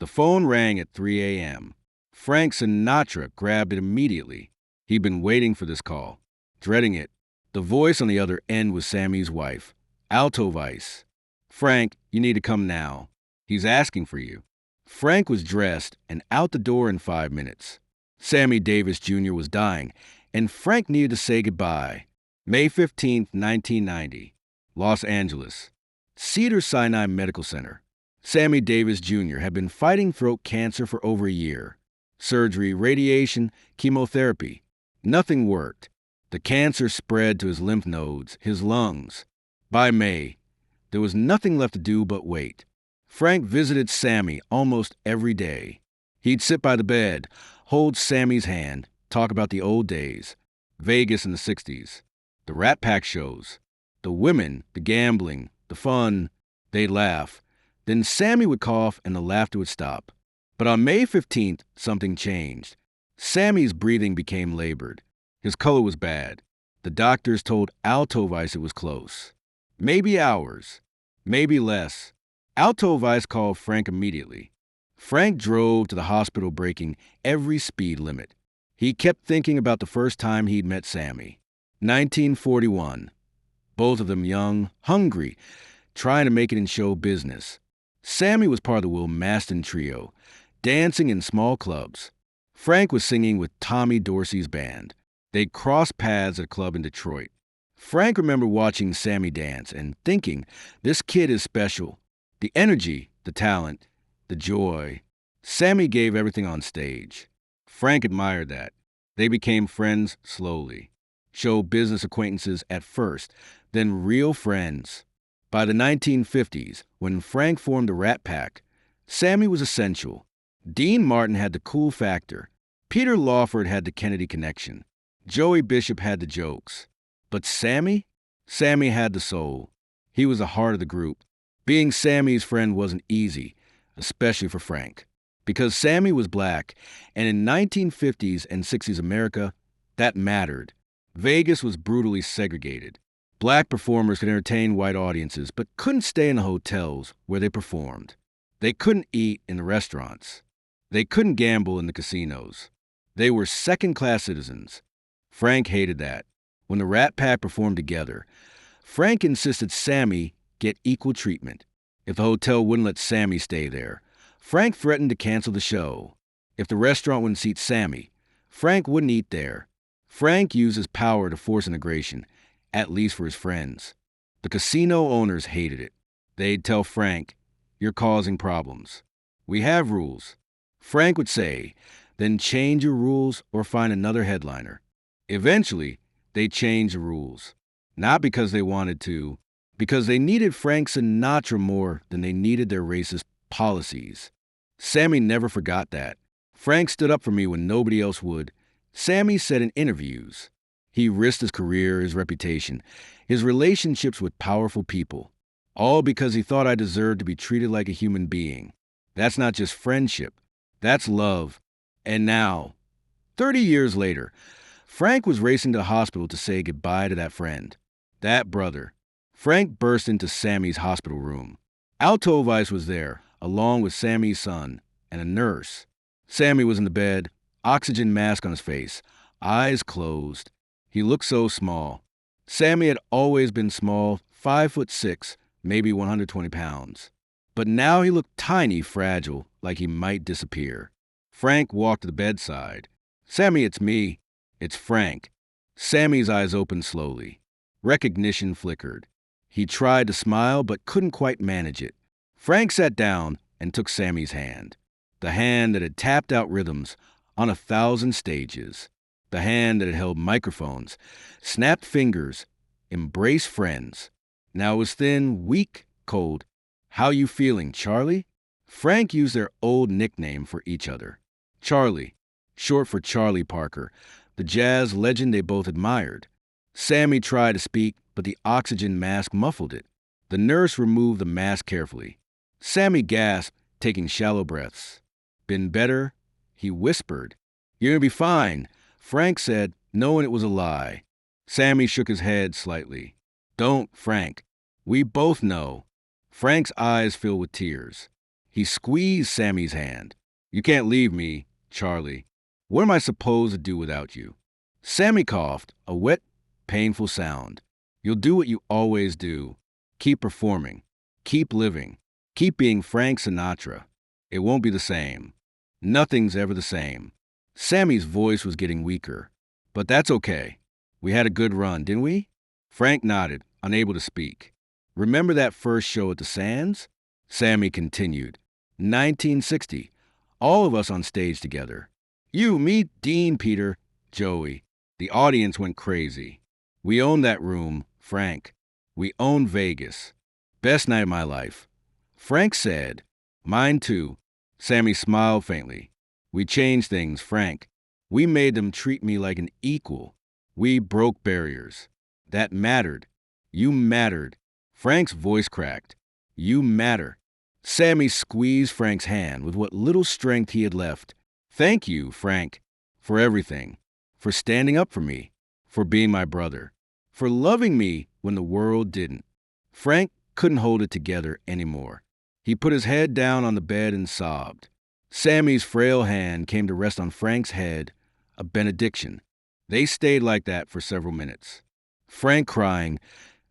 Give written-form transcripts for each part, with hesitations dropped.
The phone rang at 3 a.m. Frank Sinatra grabbed it immediately. He'd been waiting for this call, dreading it. The voice on the other end was Sammy's wife, Alto Vice. "Frank, you need to come now. He's asking for you." Frank was dressed and out the door in 5 minutes. Sammy Davis Jr. was dying, and Frank needed to say goodbye. May 15th, 1990, Los Angeles. Cedars-Sinai Medical Center. Sammy Davis Jr. had been fighting throat cancer for over a year. Surgery, radiation, chemotherapy. Nothing worked. The cancer spread to his lymph nodes, his lungs. By May, there was nothing left to do but wait. Frank visited Sammy almost every day. He'd sit by the bed, hold Sammy's hand, talk about the old days, Vegas in the 60s, the Rat Pack shows, the women, the gambling, the fun. They'd laugh. Then Sammy would cough and the laughter would stop. But on May 15th, something changed. Sammy's breathing became labored. His color was bad. The doctors told Alto Vice it was close. Maybe hours, maybe less. Alto Vice called Frank immediately. Frank drove to the hospital breaking every speed limit. He kept thinking about the first time he'd met Sammy. 1941. Both of them young, hungry, trying to make it in show business. Sammy was part of the Will Maston trio, dancing in small clubs. Frank was singing with Tommy Dorsey's band. They'd crossed paths at a club in Detroit. Frank remembered watching Sammy dance and thinking, this kid is special. The energy, the talent, the joy. Sammy gave everything on stage. Frank admired that. They became friends slowly. Show business acquaintances at first, then real friends. By the 1950s, when Frank formed the Rat Pack, Sammy was essential. Dean Martin had the cool factor. Peter Lawford had the Kennedy connection. Joey Bishop had the jokes. But Sammy? Sammy had the soul. He was the heart of the group. Being Sammy's friend wasn't easy, especially for Frank, because Sammy was black, and in 1950s and 60s America, that mattered. Vegas was brutally segregated. Black performers could entertain white audiences, but couldn't stay in the hotels where they performed. They couldn't eat in the restaurants. They couldn't gamble in the casinos. They were second-class citizens. Frank hated that. When the Rat Pack performed together, Frank insisted Sammy get equal treatment. If the hotel wouldn't let Sammy stay there, Frank threatened to cancel the show. If the restaurant wouldn't seat Sammy, Frank wouldn't eat there. Frank used his power to force integration, at least for his friends. The casino owners hated it. They'd tell Frank, "You're causing problems. We have rules." Frank would say, "Then change your rules or find another headliner." Eventually, they changed the rules. Not because they wanted to, because they needed Frank Sinatra more than they needed their racist policies. Sammy never forgot that. Frank stood up for me when nobody else would. Sammy said in interviews. He risked his career, his reputation, his relationships with powerful people, all because he thought I deserved to be treated like a human being. That's not just friendship. That's love. And now, 30 years later, Frank was racing to the hospital to say goodbye to that friend, that brother. Frank burst into Sammy's hospital room. Alto Vice was there, along with Sammy's son and a nurse. Sammy was in the bed, oxygen mask on his face, eyes closed. He looked so small. Sammy had always been small, 5'6", maybe 120 pounds. But now he looked tiny, fragile, like he might disappear. Frank walked to the bedside. "Sammy, it's me. It's Frank." Sammy's eyes opened slowly. Recognition flickered. He tried to smile, but couldn't quite manage it. Frank sat down and took Sammy's hand. The hand that had tapped out rhythms on 1,000 stages. The hand that had held microphones, snapped fingers, embraced friends. Now it was thin, weak, cold. "How you feeling, Charlie?" Frank used their old nickname for each other. Charlie, short for Charlie Parker, the jazz legend they both admired. Sammy tried to speak, but the oxygen mask muffled it. The nurse removed the mask carefully. Sammy gasped, taking shallow breaths. "Been better?" He whispered. "You're gonna be fine," Frank said, knowing it was a lie. Sammy shook his head slightly. "Don't, Frank. We both know." Frank's eyes filled with tears. He squeezed Sammy's hand. You can't leave me, Charlie. What am I supposed to do without you? Sammy coughed, a wet, painful sound. You'll do what you always do. Keep performing. Keep living. Keep being Frank Sinatra. It won't be the same. Nothing's ever the same. Sammy's voice was getting weaker. But that's okay. We had a good run, didn't we? Frank nodded, unable to speak. Remember that first show at the Sands? Sammy continued. 1960. All of us on stage together. You, me, Dean, Peter, Joey. The audience went crazy. We owned that room, Frank. We owned Vegas. Best night of my life. Frank said, Mine too. Sammy smiled faintly. We changed things, Frank. We made them treat me like an equal. We broke barriers. That mattered. You mattered. Frank's voice cracked. You matter. Sammy squeezed Frank's hand with what little strength he had left. Thank you, Frank, for everything. For standing up for me. For being my brother. For loving me when the world didn't. Frank couldn't hold it together anymore. He put his head down on the bed and sobbed. Sammy's frail hand came to rest on Frank's head, a benediction. They stayed like that for several minutes. Frank crying,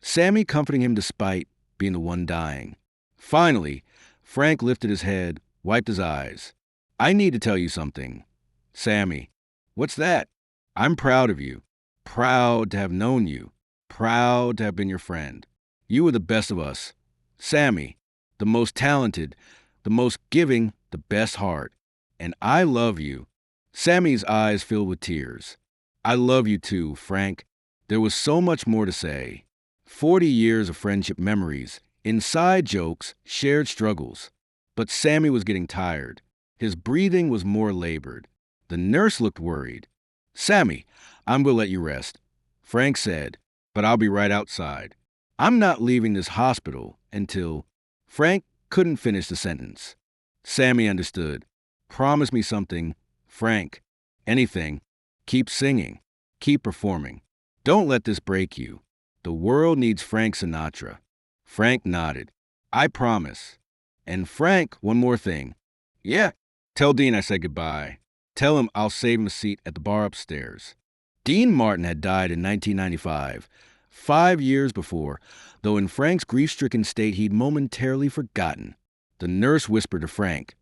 Sammy comforting him despite being the one dying. Finally, Frank lifted his head, wiped his eyes. I need to tell you something. Sammy, what's that? I'm proud of you. Proud to have known you. Proud to have been your friend. You were the best of us. Sammy, the most talented, the most giving, the best heart. And I love you. Sammy's eyes filled with tears. I love you too, Frank. There was so much more to say. 40 years of friendship memories, inside jokes, shared struggles. But Sammy was getting tired. His breathing was more labored. The nurse looked worried. Sammy, I'm going to let you rest. Frank said, but I'll be right outside. I'm not leaving this hospital until... Frank couldn't finish the sentence. Sammy understood. Promise me something, Frank. Anything. Keep singing. Keep performing. Don't let this break you. The world needs Frank Sinatra. Frank nodded. I promise. And Frank, one more thing. Yeah. Tell Dean I said goodbye. Tell him I'll save him a seat at the bar upstairs. Dean Martin had died in 1995, 5 years before, though in Frank's grief-stricken state he'd momentarily forgotten. The nurse whispered to Frank,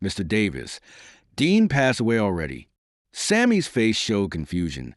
Mr. Davis, Dean passed away already. Sammy's face showed confusion,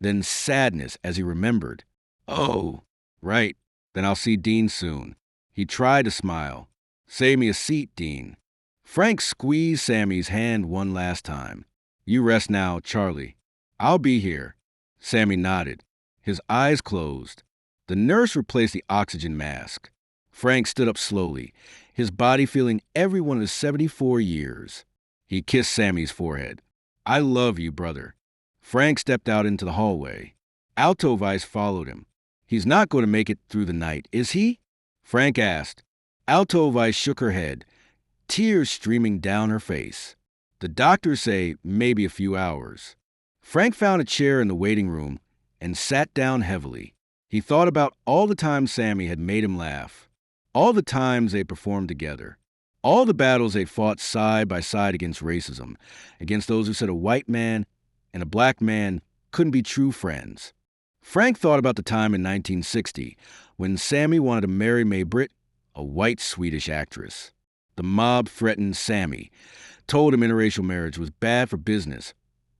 then sadness as he remembered. Oh, right, then I'll see Dean soon. He tried to smile. Save me a seat, Dean. Frank squeezed Sammy's hand one last time. You rest now, Charlie. I'll be here. Sammy nodded. His eyes closed. The nurse replaced the oxygen mask. Frank stood up slowly, his body feeling every one of his 74 years. He kissed Sammy's forehead. I love you, brother. Frank stepped out into the hallway. Alto Vice followed him. He's not going to make it through the night, is he? Frank asked. Alto Vice shook her head, tears streaming down her face. The doctors say maybe a few hours. Frank found a chair in the waiting room and sat down heavily. He thought about all the times Sammy had made him laugh, all the times they performed together, all the battles they fought side by side against racism, against those who said a white man and a black man couldn't be true friends. Frank thought about the time in 1960 when Sammy wanted to marry May Britt, a white Swedish actress. The mob threatened Sammy, told him interracial marriage was bad for business,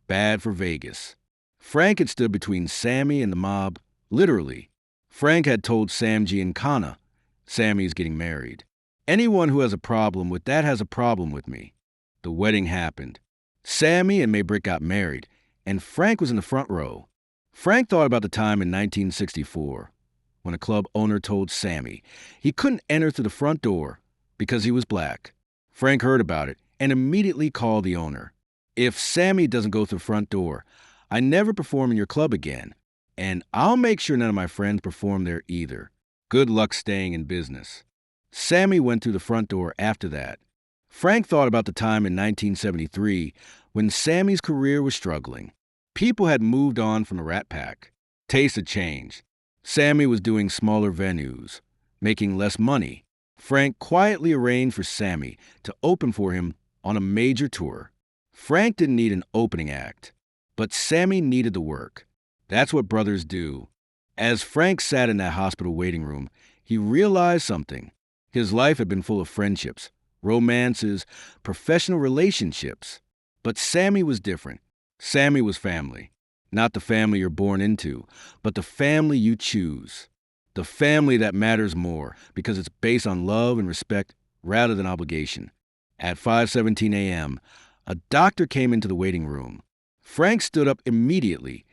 bad for Vegas. Frank had stood between Sammy and the mob, literally. Frank had told Sam Giancana, Sammy's getting married. Anyone who has a problem with that has a problem with me. The wedding happened. Sammy and May Britt got married, and Frank was in the front row. Frank thought about the time in 1964 when a club owner told Sammy he couldn't enter through the front door because he was black. Frank heard about it and immediately called the owner. If Sammy doesn't go through the front door, I never perform in your club again, and I'll make sure none of my friends perform there either. Good luck staying in business. Sammy went through the front door after that. Frank thought about the time in 1973 when Sammy's career was struggling. People had moved on from the Rat Pack. Taste had changed. Sammy was doing smaller venues, making less money, Frank quietly arranged for Sammy to open for him on a major tour. Frank didn't need an opening act, but Sammy needed the work. That's what brothers do. As Frank sat in that hospital waiting room, he realized something. His life had been full of friendships, romances, professional relationships. But Sammy was different. Sammy was family. Not the family you're born into, but the family you choose. The family that matters more because it's based on love and respect rather than obligation. At 5:17 a.m., a doctor came into the waiting room. Frank stood up immediately,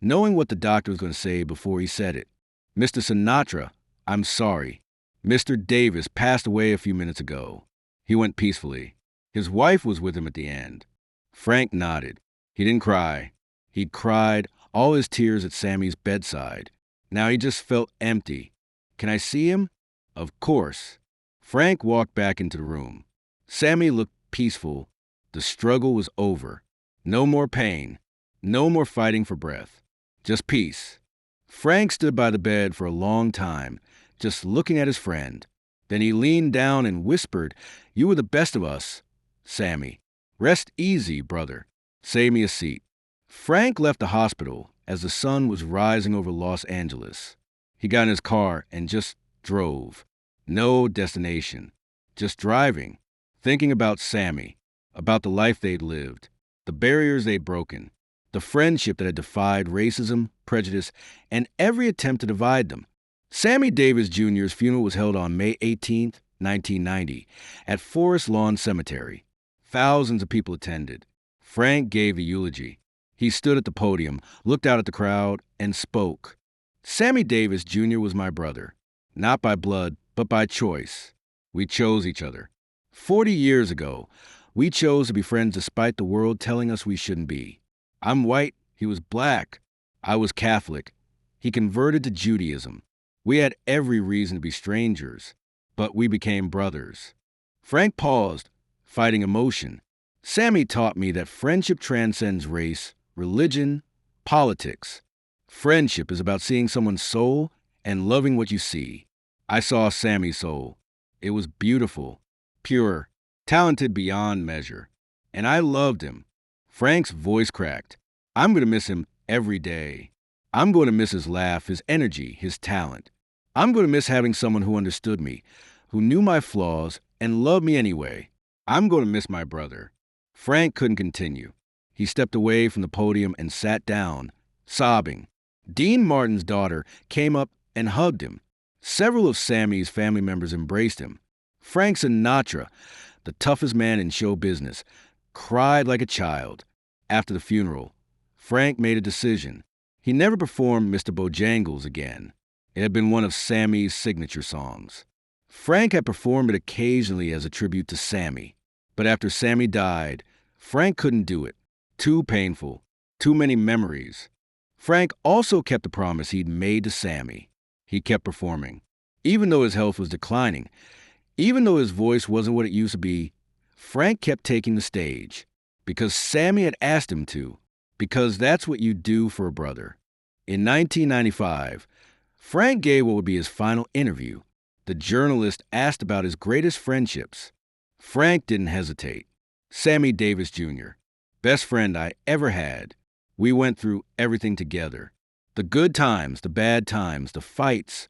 knowing what the doctor was going to say before he said it. "Mr. Sinatra, I'm sorry. Mr. Davis passed away a few minutes ago." He went peacefully. His wife was with him at the end. Frank nodded. He didn't cry. He'd cried all his tears at Sammy's bedside. Now he just felt empty. "Can I see him?" "Of course." Frank walked back into the room. Sammy looked peaceful. The struggle was over. No more pain. No more fighting for breath. Just peace. Frank stood by the bed for a long time, just looking at his friend. Then he leaned down and whispered, "You were the best of us, Sammy. Rest easy, brother. Save me a seat." Frank left the hospital as the sun was rising over Los Angeles. He got in his car and just drove. No destination. Just driving, thinking about Sammy, about the life they'd lived, the barriers they'd broken, the friendship that had defied racism, prejudice, and every attempt to divide them. Sammy Davis Jr.'s funeral was held on May 18, 1990, at Forest Lawn Cemetery. Thousands of people attended. Frank gave the eulogy. He stood at the podium, looked out at the crowd, and spoke. "Sammy Davis Jr. was my brother, not by blood, but by choice. We chose each other. 40 years ago, we chose to be friends despite the world telling us we shouldn't be. I'm white, he was black. I was Catholic. He converted to Judaism. We had every reason to be strangers, but we became brothers." Frank paused, fighting emotion. "Sammy taught me that friendship transcends race, religion, politics. Friendship is about seeing someone's soul and loving what you see. I saw Sammy's soul. It was beautiful, pure, talented beyond measure. And I loved him." Frank's voice cracked. "I'm going to miss him every day. I'm going to miss his laugh, his energy, his talent. I'm going to miss having someone who understood me, who knew my flaws and loved me anyway. I'm going to miss my brother." Frank couldn't continue. He stepped away from the podium and sat down, sobbing. Dean Martin's daughter came up and hugged him. Several of Sammy's family members embraced him. Frank Sinatra, the toughest man in show business, cried like a child. After the funeral, Frank made a decision. He never performed Mr. Bojangles again. It had been one of Sammy's signature songs. Frank had performed it occasionally as a tribute to Sammy. But after Sammy died, Frank couldn't do it. Too painful. Too many memories. Frank also kept the promise he'd made to Sammy. He kept performing. Even though his health was declining, even though his voice wasn't what it used to be, Frank kept taking the stage. Because Sammy had asked him to. Because that's what you do for a brother. In 1995, Frank gave what would be his final interview. The journalist asked about his greatest friendships. Frank didn't hesitate. "Sammy Davis Jr., best friend I ever had. We went through everything together. The good times, the bad times, the fights,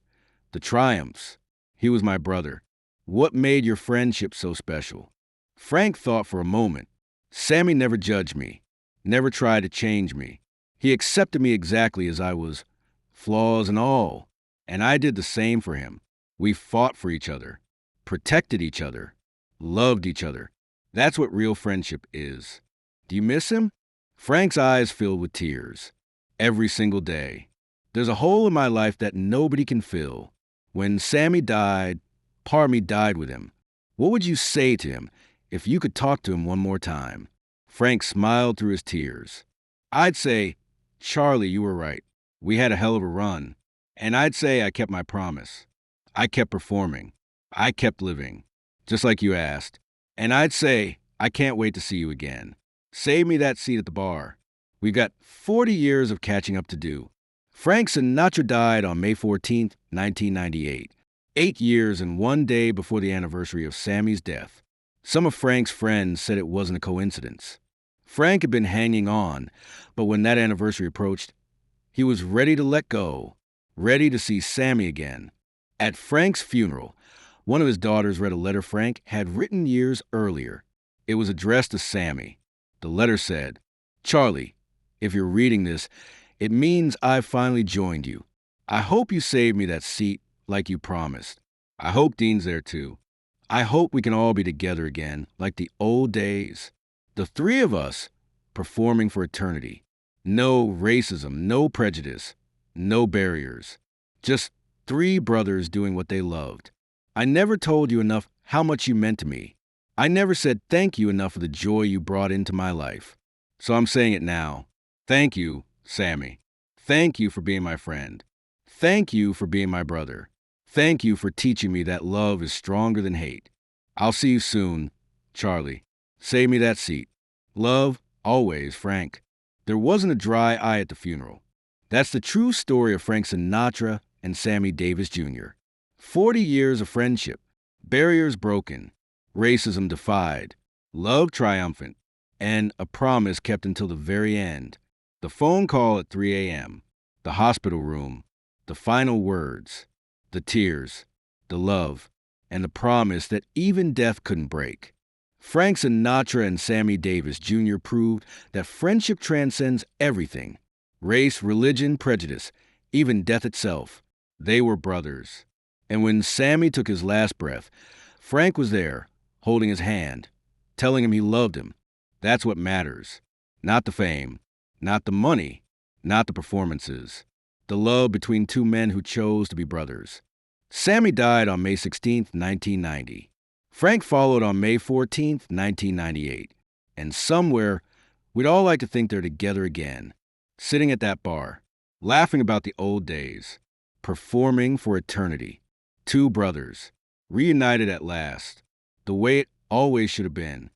the triumphs. He was my brother. What made your friendship so special?" Frank thought for a moment. "Sammy never judged me, never tried to change me. He accepted me exactly as I was, flaws and all. And I did the same for him. We fought for each other, protected each other, loved each other. That's what real friendship is. Do you miss him?" Frank's eyes filled with tears. "Every single day. There's a hole in my life that nobody can fill. When Sammy died, part of me died with him. What would you say to him if you could talk to him one more time?" Frank smiled through his tears. "I'd say, Charlie, you were right. We had a hell of a run. And I'd say I kept my promise. I kept performing. I kept living, just like you asked. And I'd say, I can't wait to see you again. Save me that seat at the bar. We've got 40 years of catching up to do." Frank Sinatra died on May 14, 1998. 8 years and one day before the anniversary of Sammy's death. Some of Frank's friends said it wasn't a coincidence. Frank had been hanging on, but when that anniversary approached, he was ready to let go, ready to see Sammy again. At Frank's funeral, one of his daughters read a letter Frank had written years earlier. It was addressed to Sammy. The letter said, "Charlie, if you're reading this, it means I've finally joined you. I hope you saved me that seat like you promised. I hope Dean's there too. I hope we can all be together again like the old days. The three of us performing for eternity. No racism, no prejudice, no barriers. Just three brothers doing what they loved. I never told you enough how much you meant to me. I never said thank you enough for the joy you brought into my life. So I'm saying it now. Thank you, Sammy. Thank you for being my friend. Thank you for being my brother. Thank you for teaching me that love is stronger than hate. I'll see you soon, Charlie. Save me that seat. Love, always, Frank." There wasn't a dry eye at the funeral. That's the true story of Frank Sinatra and Sammy Davis Jr. 40 years of friendship, barriers broken, racism defied, love triumphant, and a promise kept until the very end. The phone call at 3 a.m., the hospital room, the final words, the tears, the love, and the promise that even death couldn't break. Frank Sinatra and Sammy Davis Jr. proved that friendship transcends everything: race, religion, prejudice, even death itself. They were brothers. And when Sammy took his last breath, Frank was there, holding his hand, telling him he loved him. That's what matters. Not the fame, not the money, not the performances. The love between two men who chose to be brothers. Sammy died on May 16, 1990. Frank followed on May 14, 1998. And somewhere, we'd all like to think they're together again, sitting at that bar, laughing about the old days, performing for eternity. Two brothers, reunited at last, the way it always should have been.